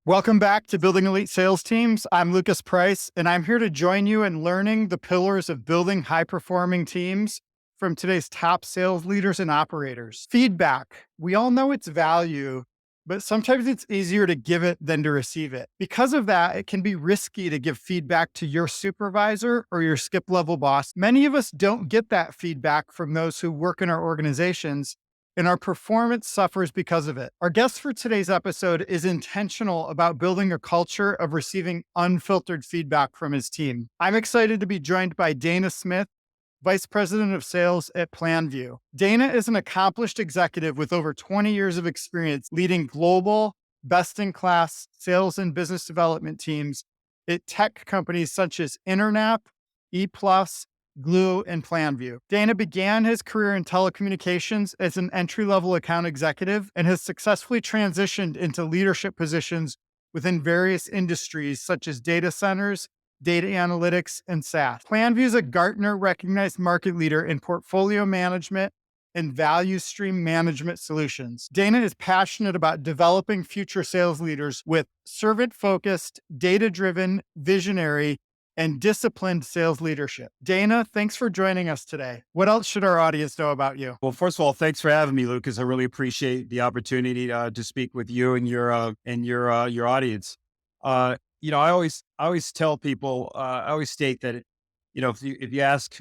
Welcome back to Building Elite Sales Teams. I'm Lucas Price, and I'm here to join you in learning the pillars of building high-performing teams from today's top sales leaders and operators. Feedback. We all know its value, but sometimes it's easier to give it than to receive it. Because of that, it can be risky to give feedback to your supervisor or your skip-level boss. Many of us don't get that feedback from those who work in our organizations, and our performance suffers because of it. Our guest for today's episode is intentional about building a culture of receiving unfiltered feedback from his team. I'm excited to be joined by Dana Smith, Vice President of Sales at PlanView. Dana is an accomplished executive with over 20 years of experience leading global, best-in-class sales and business development teams at tech companies such as Internap, ePlus, Glue, and PlanView. Dana began his career in telecommunications as an entry-level account executive and has successfully transitioned into leadership positions within various industries such as data centers, data analytics, and SaaS. PlanView is a Gartner-recognized market leader in portfolio management and value stream management solutions. Dana is passionate about developing future sales leaders with servant-focused, data-driven, visionary, and disciplined sales leadership. Dana, thanks for joining us today. What else should our audience know about you? Well, first of all, thanks for having me, Lucas. I really appreciate the opportunity to speak with you and your audience. I always tell people, I always state that, if you ask,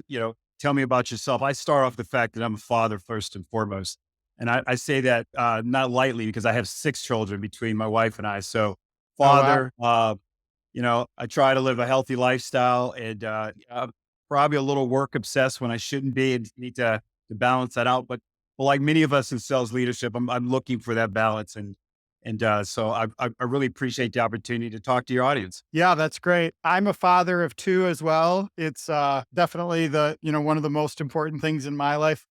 tell me about yourself. I start off the fact that I'm a father first and foremost, and I say that not lightly because I have 6 children between my wife and I. So, Oh, wow. father. I try to live a healthy lifestyle and I'm probably a little work obsessed when I shouldn't be and need to balance that out. But like many of us in sales leadership, I'm looking for that balance. So I really appreciate the opportunity to talk to your audience. Yeah, that's great. I'm a father of 2 as well. It's definitely one of the most important things in my life.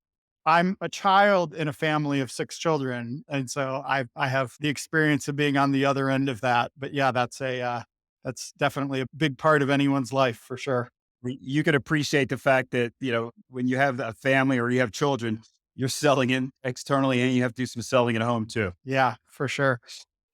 I'm a child in a family of 6 children, and so I have the experience of being on the other end of that. But yeah, that's definitely a big part of anyone's life for sure. You can appreciate the fact that, when you have a family or you have children, you're selling in externally and you have to do some selling at home too. Yeah, for sure.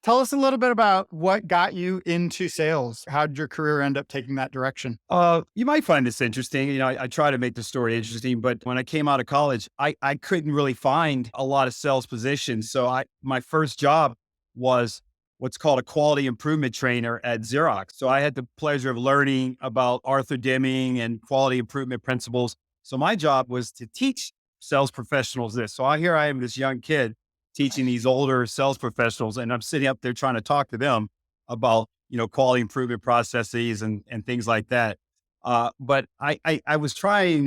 Tell us a little bit about what got you into sales. How did your career end up taking that direction? You might find this interesting. I try to make the story interesting, but when I came out of college, I couldn't really find a lot of sales positions. So my first job was what's called a quality improvement trainer at Xerox. So I had the pleasure of learning about Arthur Deming and quality improvement principles. So my job was to teach sales professionals this. So here I am, this young kid teaching these older sales professionals, and I'm sitting up there trying to talk to them about quality improvement processes and things like that. But I was trying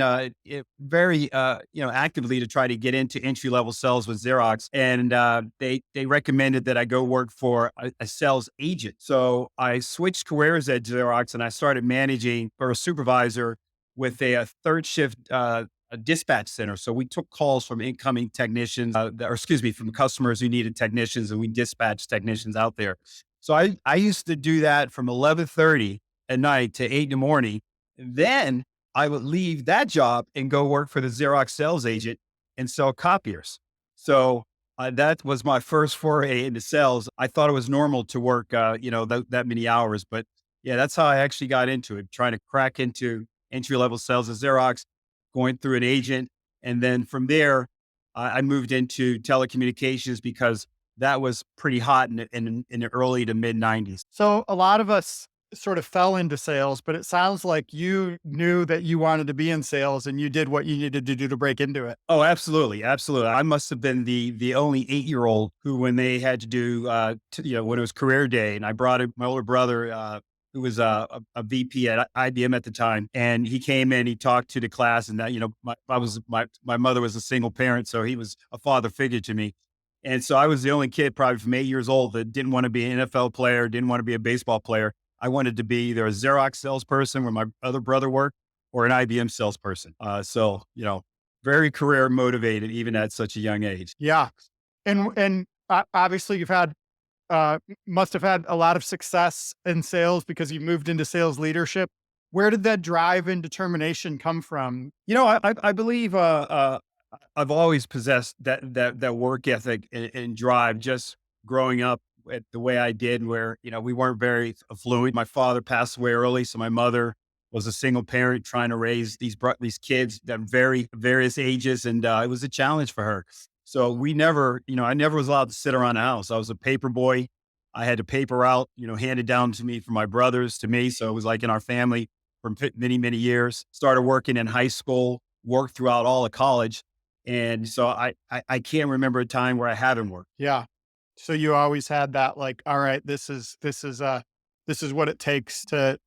very actively to try to get into entry level sales with Xerox, and they recommended that I go work for a sales agent. So I switched careers at Xerox, and I started managing or a supervisor with a third shift. A dispatch center. So we took calls from incoming technicians, from customers who needed technicians, and we dispatched technicians out there. So I used to do that from 11:30 at night to 8 in the morning. And then I would leave that job and go work for the Xerox sales agent and sell copiers. So that was my first foray into sales. I thought it was normal to work, that many hours, but yeah, that's how I actually got into it, trying to crack into entry level sales at Xerox, going through an agent. And then from there, I moved into telecommunications because that was pretty hot in the early to mid 90s. So a lot of us sort of fell into sales, but it sounds like you knew that you wanted to be in sales and you did what you needed to do to break into it. Oh, absolutely. Absolutely. I must have been the only 8-year-old who, when they had to do, when it was career day, and I brought in my older brother, who was a VP at IBM at the time. And he came in, he talked to the class, and that, my mother was a single parent. So he was a father figure to me. And so I was the only kid probably from 8 years old that didn't want to be an NFL player, didn't want to be a baseball player. I wanted to be either a Xerox salesperson where my other brother worked, or an IBM salesperson. Very career motivated even at such a young age. Yeah. And obviously you've had must have had a lot of success in sales because you moved into sales leadership. Where did that drive and determination come from? I believe I've always possessed that work ethic and drive just growing up the way I did, where, we weren't very affluent. My father passed away early. So my mother was a single parent trying to raise these kids at very various ages. And it was a challenge for her. So we never, I never was allowed to sit around the house. I was a paper boy. I had to paper out, handed down to me from my brothers to me. So it was like in our family for many, many years. Started working in high school, worked throughout all of college. And so I can't remember a time where I haven't worked. Yeah. So you always had that like, all right, this is what it takes to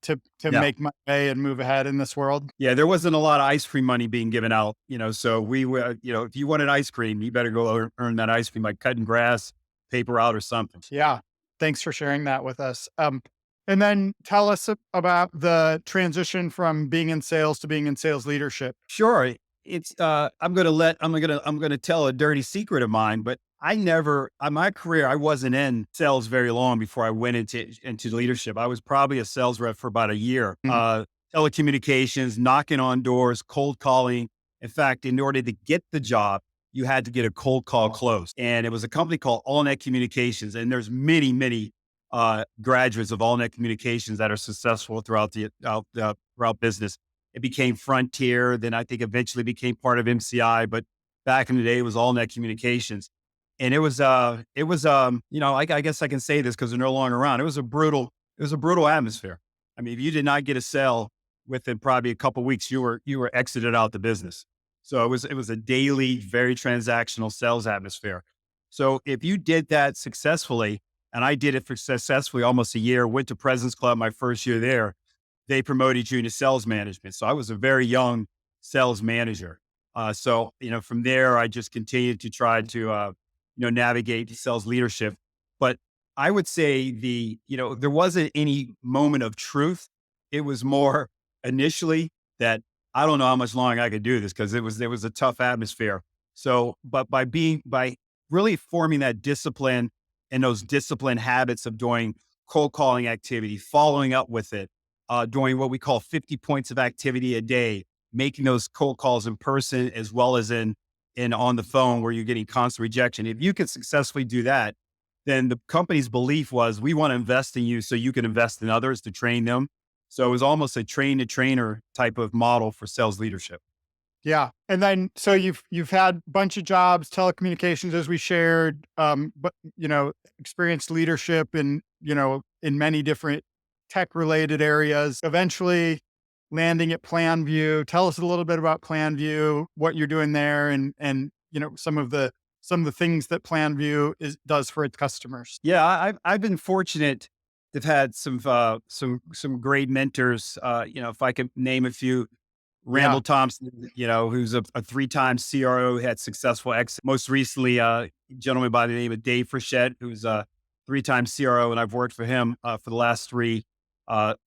Yeah. make my way and move ahead in this world. Yeah. There wasn't a lot of ice cream money being given out, so we were, if you wanted ice cream, you better go earn that ice cream by cutting grass, paper out or something. Yeah. Thanks for sharing that with us. And then tell us about the transition from being in sales to being in sales leadership. Sure. It's I'm gonna tell a dirty secret of mine, but I never on my career, I wasn't in sales very long before I went into leadership. I was probably a sales rep for about a year. Mhm. Telecommunications, knocking on doors, cold calling. In fact, in order to get the job, you had to get a cold call closed. And it was a company called AllNet Communications. And there's many, many graduates of AllNet Communications that are successful throughout business. It became Frontier. Then I think eventually became part of MCI. But back in the day, it was AllNet Communications, and I guess I can say this because they're no longer around. It was a brutal atmosphere. I mean, if you did not get a sale within probably a couple of weeks, you were exited out the business. So it was a daily, very transactional sales atmosphere. So if you did that successfully, and I did it for successfully almost a year, went to President's Club my first year there, they promoted you into sales management. So I was a very young sales manager. So, from there, I just continued to try to, navigate sales leadership. But I would say there wasn't any moment of truth. It was more initially that I don't know how much longer I could do this because there was a tough atmosphere. So, but by really forming that discipline and those discipline habits of doing cold calling activity, following up with it, doing what we call 50 points of activity a day, making those cold calls in person as well as in on the phone where you're getting constant rejection. If you could successfully do that, then the company's belief was we want to invest in you so you can invest in others to train them. So it was almost a train to trainer type of model for sales leadership. Yeah. And then so you've had a bunch of jobs, telecommunications as we shared, but experienced leadership in many different tech related areas, eventually landing at PlanView. Tell us a little bit about PlanView, what you're doing there and some of the things that PlanView does for its customers. Yeah, I've been fortunate to have had some great mentors. If I could name a few, Yeah. Randall Thompson, who's a three-time CRO, had successful exit. Most recently, a gentleman by the name of Dave Frechette, who's a three-time CRO, and I've worked for him for the last three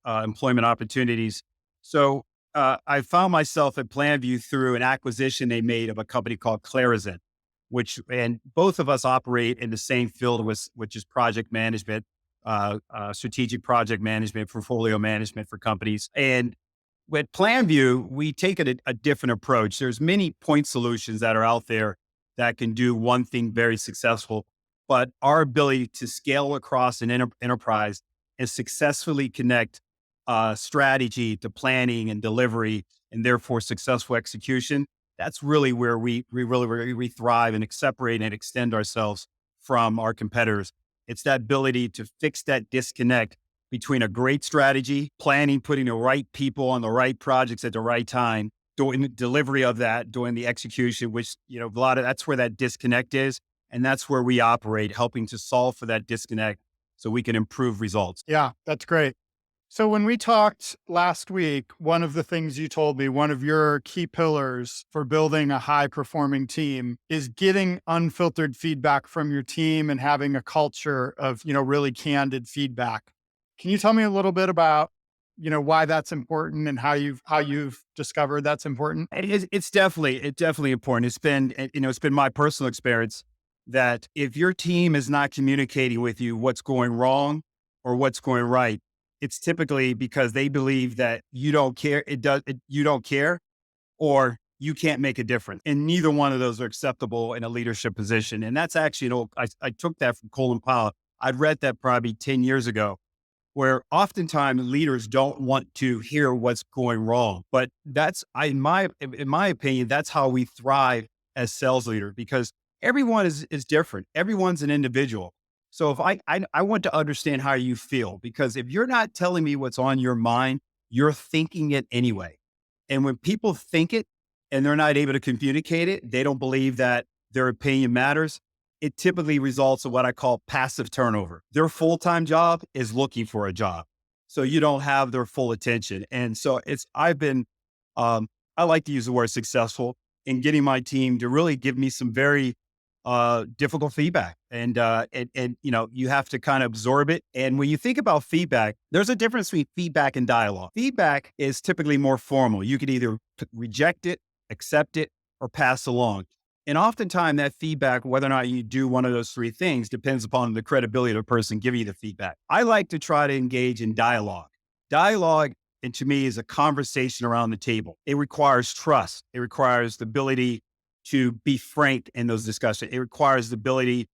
employment opportunities. So I found myself at PlanView through an acquisition they made of a company called Clarizent, and both of us operate in the same field, which is project management, strategic project management, portfolio management for companies. And with PlanView, we take a different approach. There's many point solutions that are out there that can do one thing very successful, but our ability to scale across an enterprise and successfully connect strategy to planning and delivery, and therefore successful execution. That's really where we thrive and separate and extend ourselves from our competitors. It's that ability to fix that disconnect between a great strategy, planning, putting the right people on the right projects at the right time, doing the delivery of that, doing the execution, which, that's where that disconnect is. And that's where we operate, helping to solve for that disconnect so we can improve results. Yeah, that's great. So when we talked last week, one of the things you told me, one of your key pillars for building a high performing team is getting unfiltered feedback from your team and having a culture of, really candid feedback. Can you tell me a little bit about, why that's important and how you've discovered that's important? It's definitely important. It's been my personal experience that if your team is not communicating with you what's going wrong or what's going right, it's typically because they believe that you don't care. You don't care, or you can't make a difference. And neither one of those are acceptable in a leadership position. And that's actually, I took that from Colin Powell. I'd read that probably 10 years ago, where oftentimes leaders don't want to hear what's going wrong. But in my opinion, that's how we thrive as sales leader, because everyone is different. Everyone's an individual. So if I want to understand how you feel, because if you're not telling me what's on your mind, you're thinking it anyway. And when people think it and they're not able to communicate it, they don't believe that their opinion matters. It typically results in what I call passive turnover. Their full-time job is looking for a job. So you don't have their full attention. And so I've been, I like to use the word successful in getting my team to really give me some very difficult feedback. And, you know, you have to kind of absorb it. And when you think about feedback, there's a difference between feedback and dialogue. Feedback is typically more formal. You could either reject it, accept it, or pass along. And oftentimes that feedback, whether or not you do one of those three things, depends upon the credibility of the person giving you the feedback. I like to try to engage in dialogue. Dialogue, and to me, is a conversation around the table. It requires trust. It requires the ability to be frank in those discussions. It requires the ability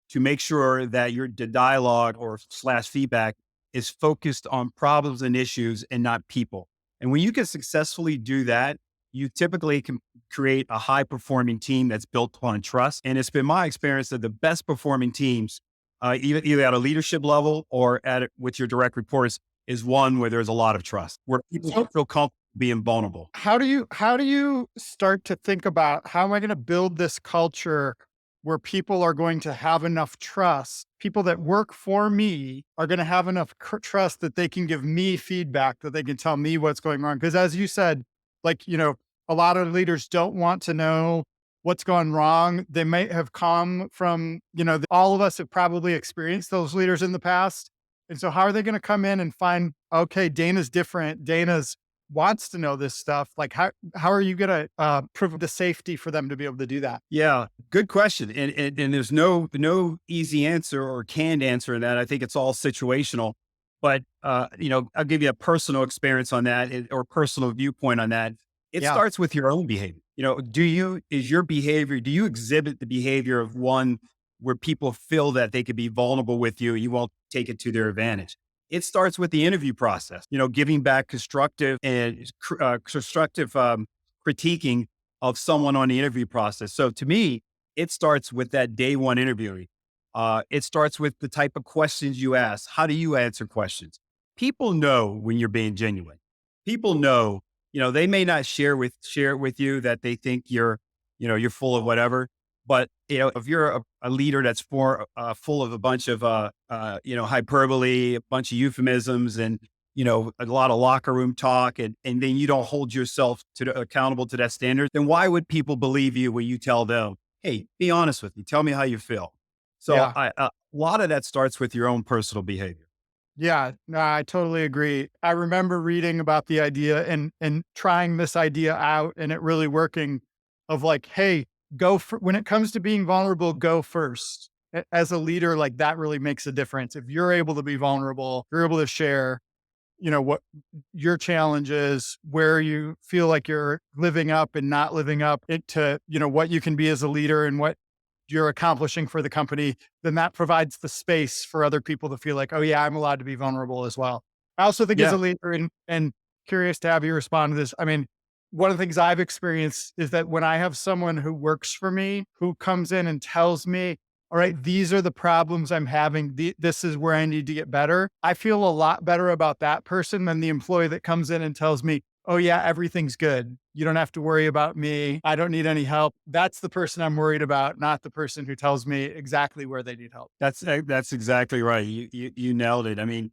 to make sure that the dialogue or slash feedback is focused on problems and issues and not people. And when you can successfully do that, you typically can create a high performing team that's built on trust. And it's been my experience that the best performing teams, either at a leadership level or with your direct reports, is one where there's a lot of trust, where people So feel comfortable being vulnerable. how do you start to think about how am I going to build this culture where people are going to have enough trust? People that work for me are going to have enough trust that they can give me feedback, that they can tell me what's going on. Because as you said, like, a lot of leaders don't want to know what's gone wrong. They might have come from, all of us have probably experienced those leaders in the past. And so how are they going to come in and find, okay, Dana's different. Dana's wants to know this stuff. Like how are you going to prove the safety for them to be able to do that? Yeah, good question. And there's no easy answer or canned answer in that. I think it's all situational. But I'll give you a personal experience on that, or personal viewpoint on that. It Yeah. starts with your own behavior. Is your behavior, do you exhibit the behavior of one where people feel that they could be vulnerable with you? You won't take it to their advantage. It starts with the interview process, giving back constructive critiquing of someone on the interview process. So to me, it starts with that day one interviewing. It starts with the type of questions you ask. How do you answer questions? People know when you're being genuine. People know, they may not share it with you that they think you're full of whatever. But if you're a leader that's full of a bunch of hyperbole, a bunch of euphemisms, and a lot of locker room talk, and then you don't hold yourself accountable to that standard, then why would people believe you when you tell them, "Hey, be honest with me, tell me how you feel"? So Yeah. a lot of that starts with your own personal behavior. Yeah, no, I totally agree. I remember reading about the idea and trying this idea out and it really working of like, hey, go for when it comes to being vulnerable, go first. As a leader, like that really makes a difference. If you're able to be vulnerable, you're able to share, what your challenge is, where you feel like you're living up and not living up it to, what you can be as a leader and what you're accomplishing for the company, then that provides the space for other people to feel like, oh yeah, I'm allowed to be vulnerable as well. I also think as a Yeah. leader and curious to have you respond to this. I mean, one of the things I've experienced is that when I have someone who works for me, who comes in and tells me, all right, these are the problems I'm having. This is where I need to get better. I feel a lot better about that person than the employee that comes in and tells me, oh, yeah, everything's good. You don't have to worry about me. I don't need any help. That's the person I'm worried about, not the person who tells me exactly where they need help. That's exactly right. You nailed it. I mean,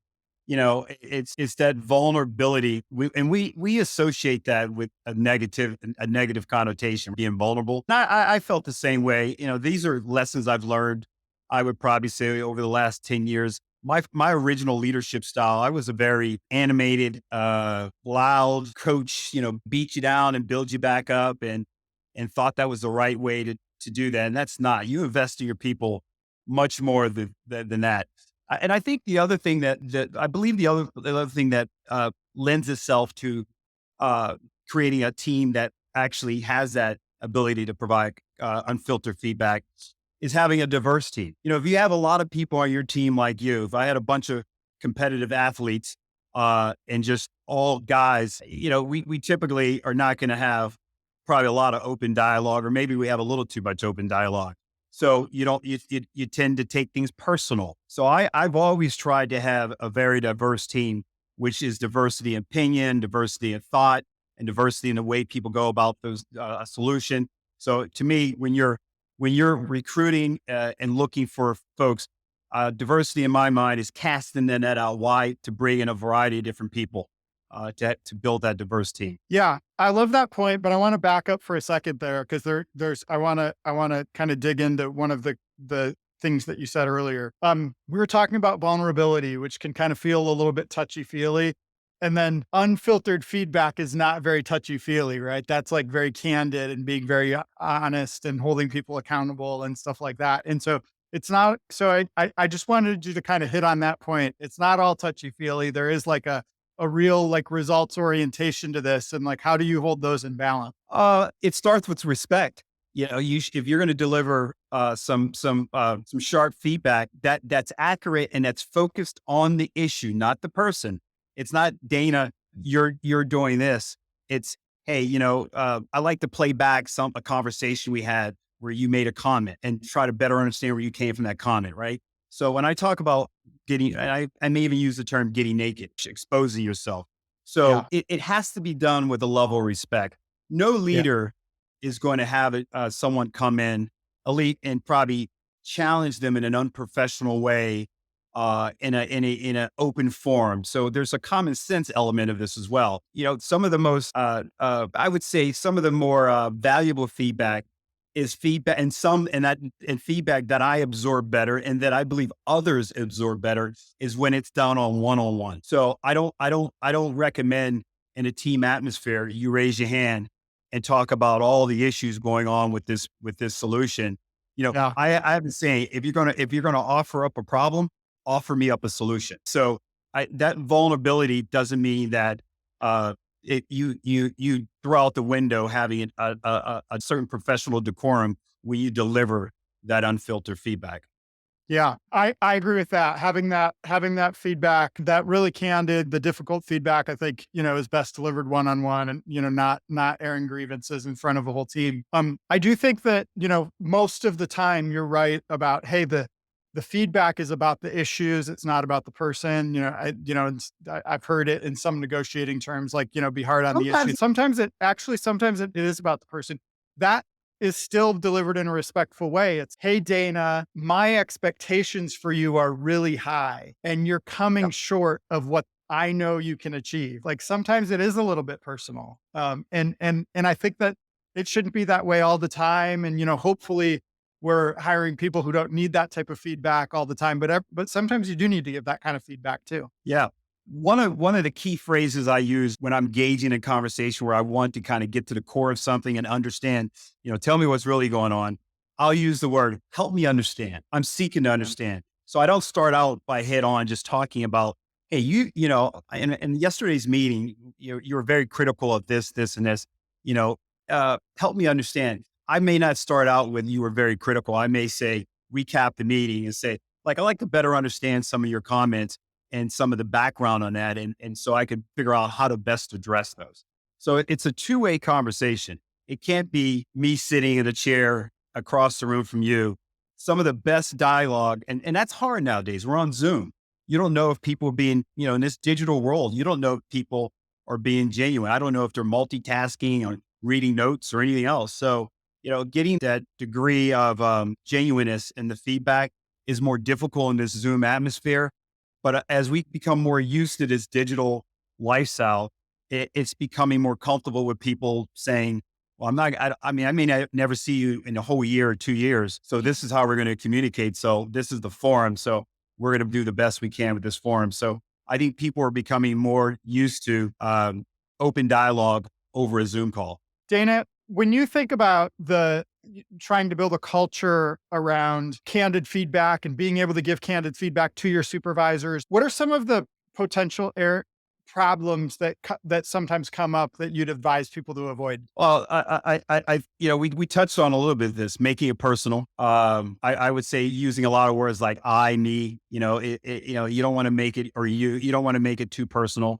it's that vulnerability, we associate that with a negative connotation, being vulnerable. And I felt the same way. These are lessons I've learned. I would probably say over the last 10 years. My original leadership style, I was a very animated, loud coach. Beat you down and build you back up, and thought that was the right way to do that. And that's not. You invest in your people much more than that. And I think the other thing that I believe the other thing that lends itself to uh, creating a team that actually has that ability to provide unfiltered feedback is having a diverse team. If you have a lot of people on your team like you, if I had a bunch of competitive athletes and just all guys, we typically are not going to have probably a lot of open dialogue, or maybe we have a little too much open dialogue. So you tend to take things personal. So I've always tried to have a very diverse team, which is diversity in opinion, diversity in thought, and diversity in the way people go about those a solution. So to me, when you're recruiting and looking for folks, diversity in my mind is casting the net out wide to bring in a variety of different people to build that diverse team. Yeah, I love that point, but I want to back up for a second there because there's I want to kind of dig into one of the things that you said earlier. We were talking about vulnerability, which can kind of feel a little bit touchy feely, and then unfiltered feedback is not very touchy feely, right? That's like very candid and being very honest and holding people accountable and stuff like that. And so it's not. So I just wanted you to kind of hit on that point. It's not all touchy feely. There is like a real like results orientation to this, and like how do you hold those in balance? It starts with respect. If you're going to deliver some sharp feedback that's accurate and that's focused on the issue, not the person. It's not Dana, you're doing this. It's hey, I like to play back a conversation we had where you made a comment and try to better understand where you came from that comment, right? So when I talk about I may even use the term getting naked, exposing yourself. So Yeah, it has to be done with a level of respect. No yeah, leader is going to have someone come in elite and probably challenge them in an unprofessional way in a open forum. So there's a common sense element of this as well. Some of the most I would say some of the more valuable feedback is feedback and feedback that I absorb better and that I believe others absorb better is when it's done on one-on-one. So I don't recommend in a team atmosphere you raise your hand and talk about all the issues going on with this solution. yeah, I have been saying if you're gonna offer up a problem, offer me up a solution. So that vulnerability doesn't mean that you throw out the window having a certain professional decorum when you deliver that unfiltered feedback. yeah. I agree with that. Having that feedback, that really candid, the difficult feedback, I think is best delivered one on one, and not airing grievances in front of a whole team. I do think that most of the time you're right about hey the feedback is about the issues. It's not about the person. I've heard it in some negotiating terms, like, be hard on the issue. Sometimes, Sometimes it is about the person. That is still delivered in a respectful way. It's, hey, Dana, my expectations for you are really high and you're yeah, coming short of what I know you can achieve. Like sometimes it is a little bit personal. And I think that it shouldn't be that way all the time. And, hopefully we're hiring people who don't need that type of feedback all the time, but sometimes you do need to give that kind of feedback too. yeah. One of the key phrases I use when I'm engaging in conversation where I want to kind of get to the core of something and understand, tell me what's really going on. I'll use the word help me understand. I'm seeking to Yeah. understand. So I don't start out by head on just talking about, hey, in yesterday's meeting, you were very critical of this, and this, help me understand. I may not start out with you were very critical. I may say, recap the meeting and say, like, I like to better understand some of your comments and some of the background on that. And so I could figure out how to best address those. So it's a two-way conversation. It can't be me sitting in a chair across the room from you. Some of the best dialogue, and that's hard nowadays. We're on Zoom. You don't know if people are being, in this digital world, you don't know if people are being genuine. I don't know if they're multitasking or reading notes or anything else. So, getting that degree of genuineness in the feedback is more difficult in this Zoom atmosphere, but as we become more used to this digital lifestyle, it's becoming more comfortable with people saying, well, I'm not, I mean, I may not never see you in a whole year or 2 years. So this is how we're going to communicate. So this is the forum. So we're going to do the best we can with this forum. So I think people are becoming more used to open dialogue over a Zoom call. Dana, when you think about trying to build a culture around candid feedback and being able to give candid feedback to your supervisors, what are some of the potential problems that sometimes come up that you'd advise people to avoid? Well, we touched on a little bit of this, making it personal. I would say using a lot of words like I, me. You don't want to make it, or you don't want to make it too personal.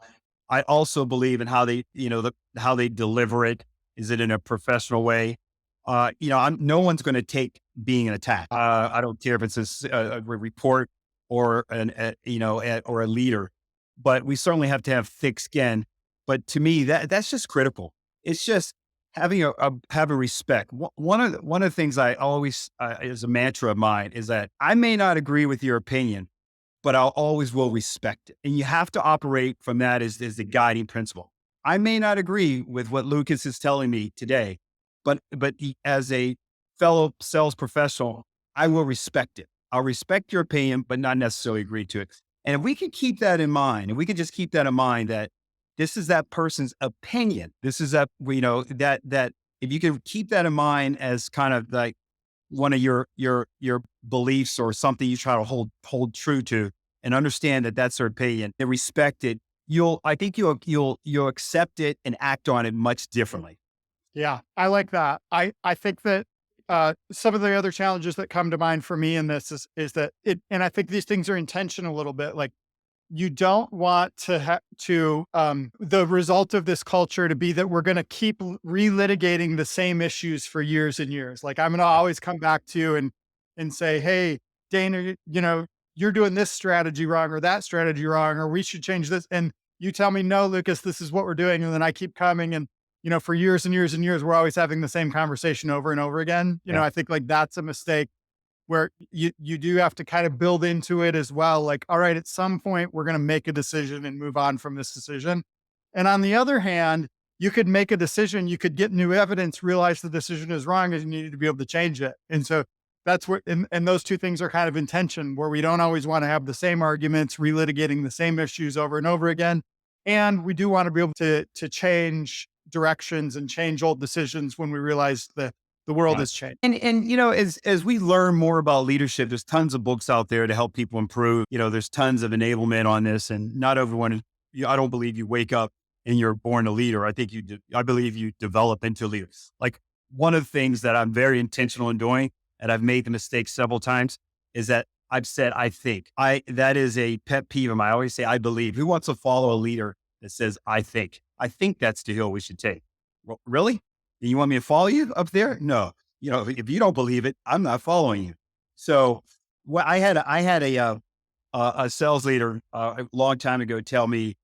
I also believe in how they, how they deliver it. Is it in a professional way? No one's going to take being an attack. I don't care if it's a report or or a leader, but we certainly have to have thick skin. But to me, that's just critical. It's just having have a respect. One of the things I always is a mantra of mine is that I may not agree with your opinion, but I'll always will respect it. And you have to operate from that as the guiding principle. I may not agree with what Lucas is telling me today, as a fellow sales professional, I will respect it. I'll respect your opinion, but not necessarily agree to it. And if we can keep that in mind, and we can just keep that in mind that this is that person's opinion. This is that if you can keep that in mind as kind of like one of your beliefs or something you try to hold true to, and understand that that's their opinion and respect it, I think you'll accept it and act on it much differently. Yeah, I like that. I think that some of the other challenges that come to mind for me in this is that and I think these things are intentional a little bit. Like you don't want the result of this culture to be that we're going to keep relitigating the same issues for years and years. Like I'm going to always come back to you and say, hey, Dana, you're doing this strategy wrong or that strategy wrong, or we should change this. And you tell me, no, Lucas, this is what we're doing. And then I keep coming and for years and years and years, we're always having the same conversation over and over again. Yeah. I think like that's a mistake where you do have to kind of build into it as well. Like, all right, at some point we're going to make a decision and move on from this decision. And on the other hand, you could make a decision, you could get new evidence, realize the decision is wrong, and you need to be able to change it. And so that's where, and those two things are kind of in tension where we don't always want to have the same arguments, relitigating the same issues over and over again. And we do want to be able to change directions and change old decisions when we realize that the world Right. has changed. And as we learn more about leadership, there's tons of books out there to help people improve. There's tons of enablement on this, and not everyone. I don't believe you wake up and you're born a leader. I think I believe you develop into a leader. Like one of the things that I'm very intentional in doing, and I've made the mistake several times, is that I've said I think. That is a pet peeve of mine. I always say I believe. Who wants to follow a leader that says I think? I think that's the hill we should take. Well, really? You want me to follow you up there? No. If you don't believe it, I'm not following you. So, I had a sales leader a long time ago tell me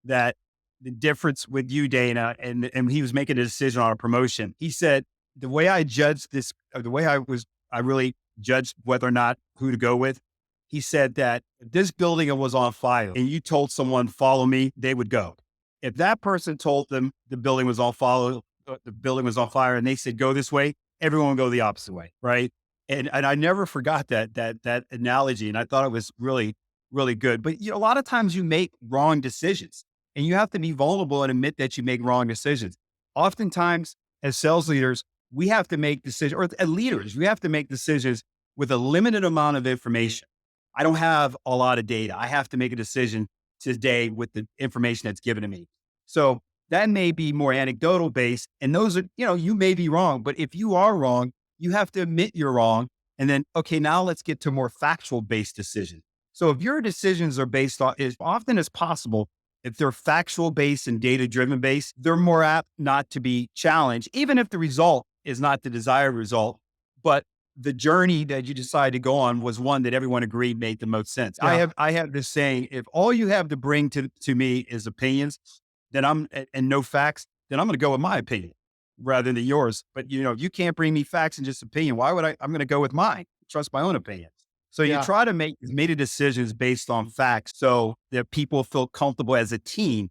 that the difference with you, Dana, and he was making a decision on a promotion. He said the way I judged this, the way I really judged whether or not who to go with. He said that if this building was on fire and you told someone follow me, they would go. If that person told them the building was on fire and they said, go this way, everyone would go the opposite way. Right. And I never forgot that analogy. And I thought it was really, really good. But a lot of times you make wrong decisions and you have to be vulnerable and admit that you make wrong decisions. Oftentimes as sales leaders, we have to make decisions, or as leaders, we have to make decisions with a limited amount of information. I don't have a lot of data. I have to make a decision today with the information that's given to me. So that may be more anecdotal based. And those are, you may be wrong, but if you are wrong, you have to admit you're wrong. And then, okay, now let's get to more factual based decisions. So if your decisions are based on, as often as possible, if they're factual based and data driven based, they're more apt not to be challenged, even if the result is not the desired result. But the journey that you decided to go on was one that everyone agreed made the most sense. Yeah. I have this saying, if all you have to bring to me is opinions, and no facts, then I'm going to go with my opinion rather than yours. But you can't bring me facts and just opinion. Why would I'm going to go with mine, trust my own opinion. So you Yeah. try to make decisions based on facts so that people feel comfortable as a team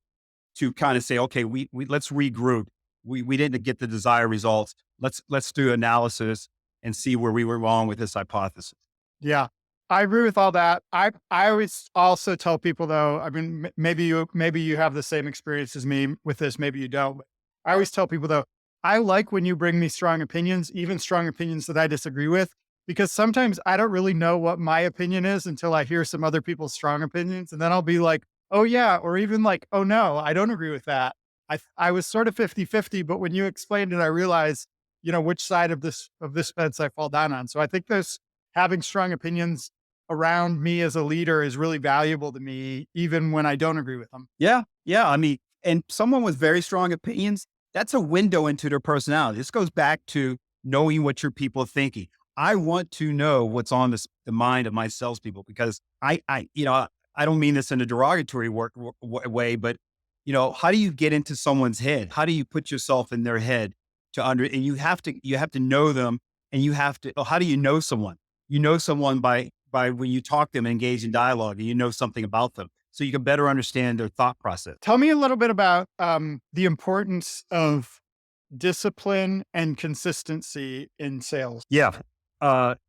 to kind of say, okay, we let's regroup. We didn't get the desired results. Let's do analysis and see where we were wrong with this hypothesis. Yeah, I agree with all that. I always also tell people though, I mean, maybe you have the same experience as me with this, maybe you don't. But I always tell people though, I like when you bring me strong opinions, even strong opinions that I disagree with, because sometimes I don't really know what my opinion is until I hear some other people's strong opinions. And then I'll be like, oh yeah, or even like, oh no, I don't agree with that. I was sort of 50-50, but when you explained it, I realized, which side of this fence I fall down on. So I think this having strong opinions around me as a leader is really valuable to me, even when I don't agree with them. Yeah. Yeah. I mean, and someone with very strong opinions, that's a window into their personality. This goes back to knowing what your people are thinking. I want to know what's on the mind of my salespeople because I don't mean this in a derogatory way, but how do you get into someone's head? How do you put yourself in their head and you have to know them and how do you know someone? You know someone by when you talk to them, engage in dialogue, and you know something about them so you can better understand their thought process. Tell me a little bit about the importance of discipline and consistency in sales. Yeah.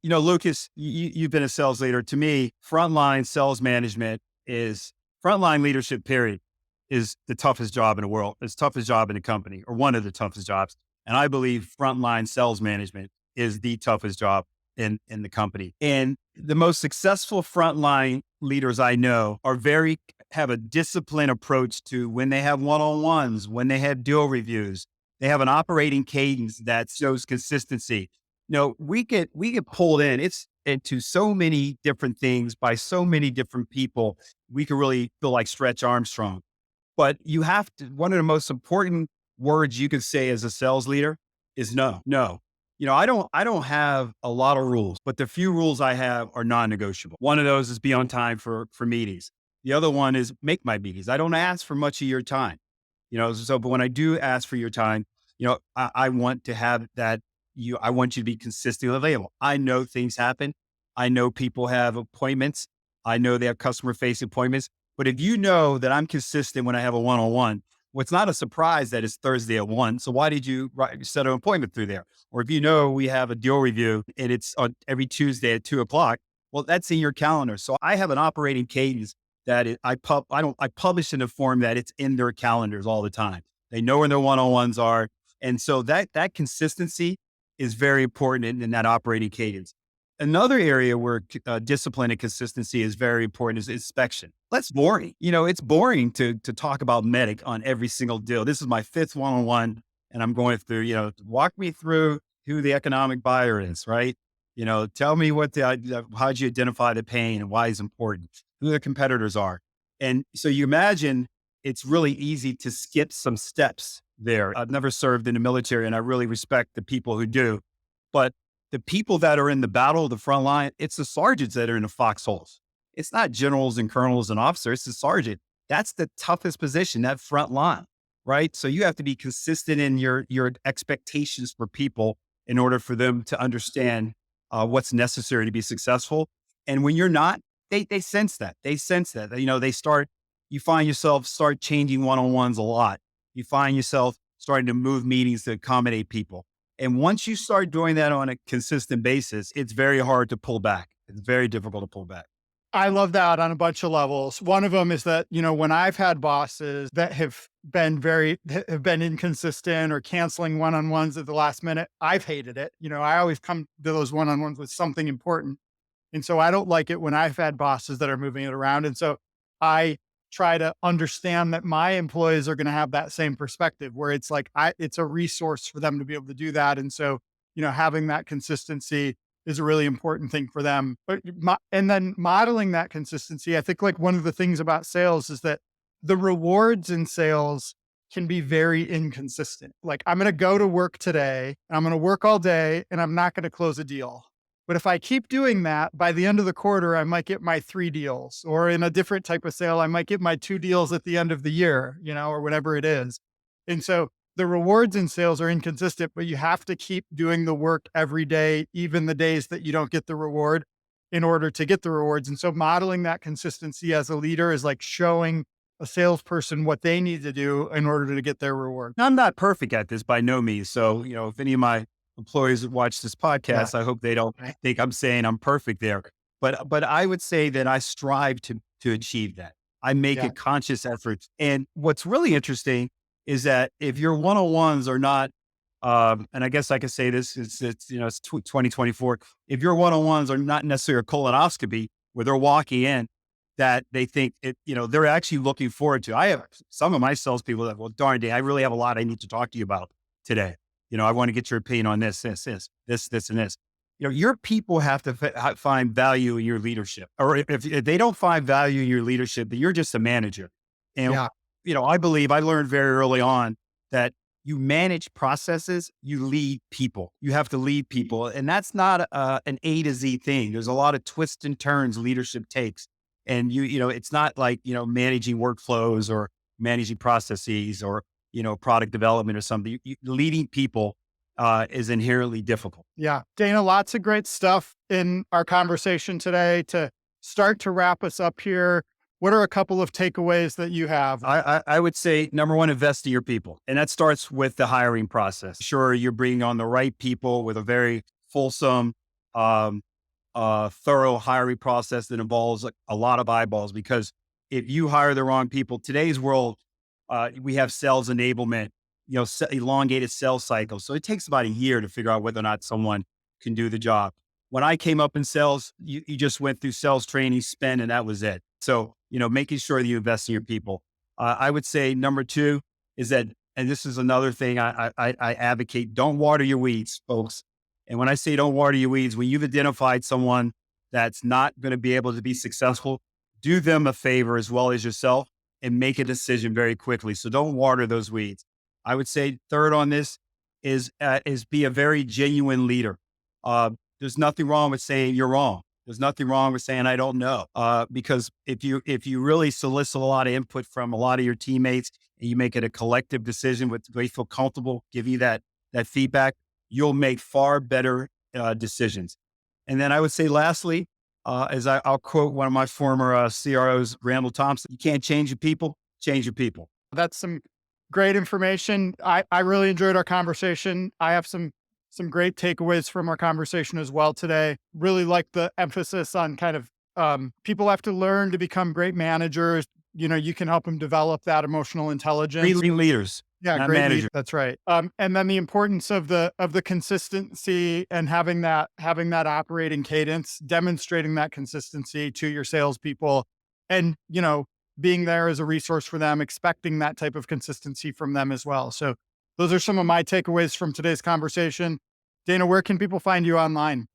Lucas, you've been a sales leader. To me, frontline sales management is frontline leadership, period, is the toughest job in the world. It's the toughest job in the company or one of the toughest jobs. And I believe frontline sales management is the toughest job in the company. And the most successful frontline leaders I know have a disciplined approach to when they have one-on-ones, when they have deal reviews. They have an operating cadence that shows consistency. We get pulled into so many different things by so many different people. We could really feel like Stretch Armstrong. But one of the most important words you could say as a sales leader is no, no. I don't have a lot of rules, but the few rules I have are non-negotiable. One of those is be on time for meetings. The other one is make my meetings. I don't ask for much of your time, but when I do ask for your time, I want to have that I want you to be consistently available. I know things happen. I know people have appointments. I know they have customer facing appointments. But if you know that I'm consistent when I have a one-on-one, well, it's not a surprise that it's Thursday at 1. So why did you set an appointment through there? Or if you know we have a deal review and it's on every Tuesday at 2 o'clock, well, that's in your calendar. So I have an operating cadence I publish in a form that it's in their calendars all the time. They know where their one-on-ones are. And so that consistency is very important in that operating cadence. Another area where discipline and consistency is very important is inspection. That's boring. It's boring to talk about medic on every single deal. This is my fifth one-on-one and I'm going through, walk me through who the economic buyer is, right? Tell me how'd you identify the pain and why it's important, who the competitors are. And so you imagine it's really easy to skip some steps there. I've never served in the military and I really respect the people who do, but the people that are in the battle of the front line, it's the sergeants that are in the foxholes. It's not generals and colonels and officers. It's the sergeant. That's the toughest position, that front line, right? So you have to be consistent in your expectations for people in order for them to understand what's necessary to be successful. And when you're not, they sense that. They sense that. You find yourself start changing one-on-ones a lot. You find yourself starting to move meetings to accommodate people. And once you start doing that on a consistent basis, it's very hard to pull back. It's very difficult to pull back. I love that on a bunch of levels. One of them is that, when I've had bosses that have been inconsistent or canceling one-on-ones at the last minute, I've hated it. I always come to those one-on-ones with something important. And so I don't like it when I've had bosses that are moving it around. And so I try to understand that my employees are going to have that same perspective where it's like, it's a resource for them to be able to do that. And so, having that consistency is a really important thing for them. And then modeling that consistency, I think like one of the things about sales is that the rewards in sales can be very inconsistent. Like I'm going to go to work today and I'm going to work all day and I'm not going to close a deal. But if I keep doing that, by the end of the quarter, I might get my 3 deals, or in a different type of sale, I might get my 2 deals at the end of the year, or whatever it is. And so the rewards in sales are inconsistent, but you have to keep doing the work every day, even the days that you don't get the reward in order to get the rewards. And so modeling that consistency as a leader is like showing a salesperson what they need to do in order to get their reward. I'm not perfect at this by no means. So, if any of my employees that watch this podcast, I hope they don't think I'm saying I'm perfect there. But I would say that I strive to achieve that. I make a conscious effort. And what's really interesting is that if your one-on-ones are not, and I guess I could say this, it's 2024. If your one-on-ones are not necessarily a colonoscopy where they're walking in, that they think they're actually looking forward to. I have some of my salespeople that, well, darn day, I really have a lot I need to talk to you about today. I want to get your opinion on this, and this. Your people have to find value in your leadership, or if they don't find value in your leadership, then you're just a manager. And, Yeah. I believe I learned very early on that you manage processes, you lead people. You have to lead people. And that's not an A to Z thing. There's a lot of twists and turns leadership takes. And it's not like, managing workflows or managing processes or, product development or something. Leading people is inherently difficult. Yeah. Dana, lots of great stuff in our conversation today. To start to wrap us up here, what are a couple of takeaways that you have? I would say, number one, invest in your people. And that starts with the hiring process. Sure, you're bringing on the right people with a very fulsome, thorough hiring process that involves a lot of eyeballs. Because if you hire the wrong people, today's world, we have sales enablement, elongated sales cycles. So it takes about a year to figure out whether or not someone can do the job. When I came up in sales, you just went through sales training, spend, and that was it. So, making sure that you invest in your people. I would say number two is that, and this is another thing I advocate, don't water your weeds, folks. And when I say don't water your weeds, when you've identified someone that's not going to be able to be successful, do them a favor as well as yourself and make a decision very quickly. So don't water those weeds. I would say third on this is be a very genuine leader. There's nothing wrong with saying you're wrong. There's nothing wrong with saying I don't know. Because if you really solicit a lot of input from a lot of your teammates and you make it a collective decision with they feel comfortable, give you that feedback, you'll make far better decisions. And then I would say lastly, as I'll quote one of my former CROs, Randall Thompson, you can't change your people, change your people. That's some great information. I really enjoyed our conversation. I have some great takeaways from our conversation as well today. Really like the emphasis on kind of people have to learn to become great managers. You can help them develop that emotional intelligence. Great leaders, Yeah, not great managers. lead. That's right. And then the importance of the consistency and having that operating cadence, demonstrating that consistency to your salespeople, and being there as a resource for them, expecting that type of consistency from them as well. So those are some of my takeaways from today's conversation. Dana, where can people find you online?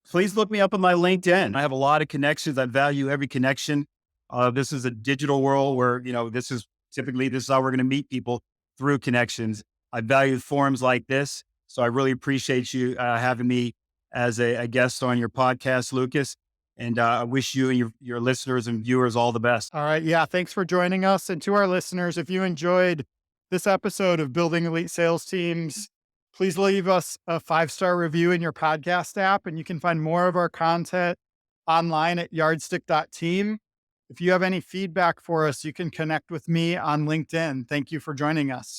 Please look me up on my LinkedIn. I have a lot of connections. I value every connection. This is a digital world where, this is how we're going to meet people, through connections. I value forums like this. So I really appreciate you having me as a guest on your podcast, Lucas. And I wish you and your listeners and viewers all the best. All right. Yeah. Thanks for joining us. And to our listeners, if you enjoyed this episode of Building Elite Sales Teams, please leave us a 5-star review in your podcast app. And you can find more of our content online at yardstick.team. If you have any feedback for us, you can connect with me on LinkedIn. Thank you for joining us.